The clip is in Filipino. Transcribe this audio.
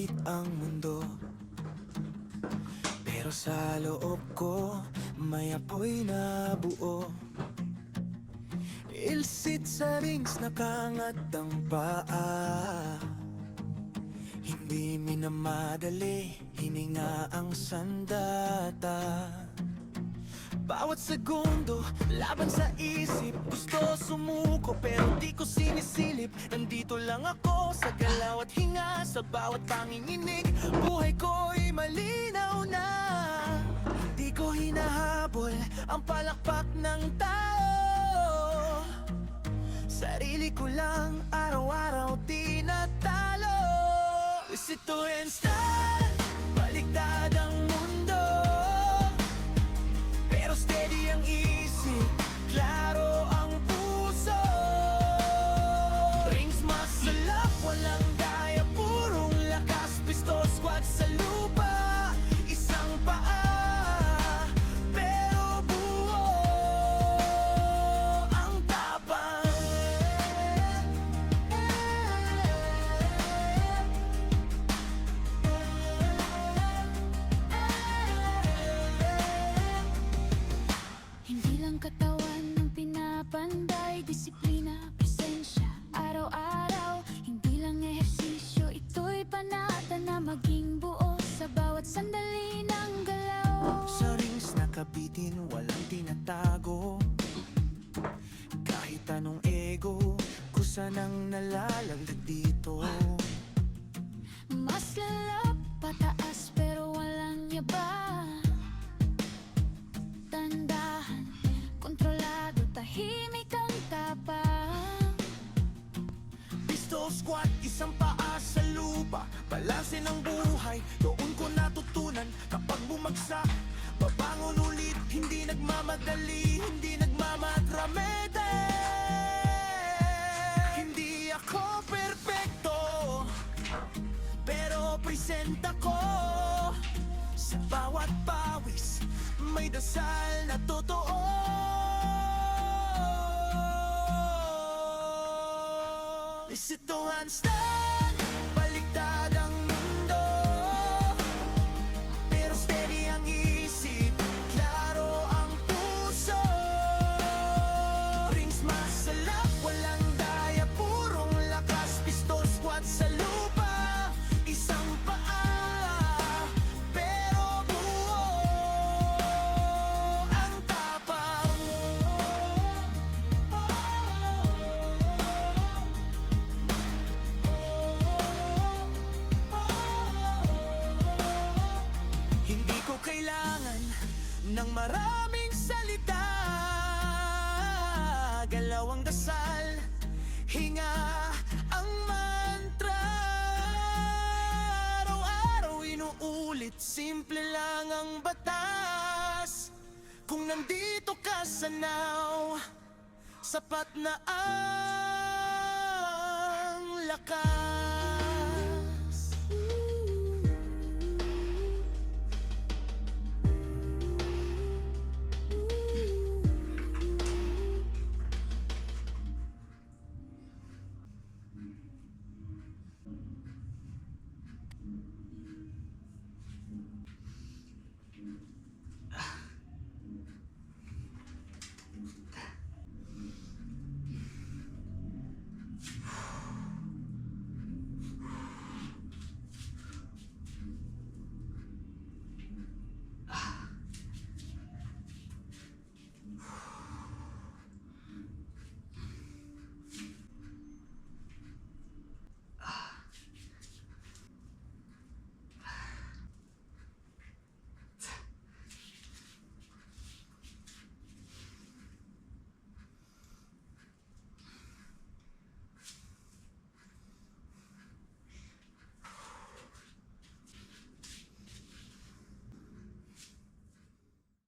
maliit ang mundo, pero sa loob ko may apoy na buo. Ilsit sa rings, nakangat ang paa. Hindi minamadali, hininga ang sandata. Bawat segundo, laban sa isip. Gusto sumuko pero di ko sinisilip. Nandito lang ako sa galaw at hinga. Sa bawat panginginig, buhay ko'y malinaw na. Hindi ko hinahabol ang palakpak ng tao. Sarili ko lang araw-araw tinatalo. Is it to instant? Baliktad ang mundo, pero steady ang isip, klaro ang puso. Rings masalap, walang daya, purong lakas. Pistol squad sa lupa, isang paa, pero buo ang tapang. Hindi lang katawan ang pinapanday, disiplina, presensya, araw-araw. Hindi lang ehersisyo, ito'y panata na maging buo sa bawat sandali ng galaw. Sa rings nakabitin, walang tinatago. Kahit anong ego, kusa nang nalalagdag dito. Mas lalap, pataas pero walang yabang. Tandahan, kontrolado, tahimik ang tapang. Pistol squad, isang paa sa lupa. Balanse ng buhay, doon ko natutunan. Kapag bumagsak, babangon ulit. Hindi nagmamadali, hindi nagmamadramete. Hindi ako perpekto, pero present ako. Sa bawat pawis, may dasal na totoo. Is it to handstand? Baliktad ang mundo, pero steady ang isip, klaro ang puso. Rings masalap, walang daya, purong lakas. Pistol squad sa lupa, isang paa, pero buo ang tapang. Hindi ko kailangan ng maraming salita. Galaw ang dasal, hinga ang mantra. Araw-araw inuulit, simple lang ang batas. Kung nandito ka sa now, sapat na ang lakas.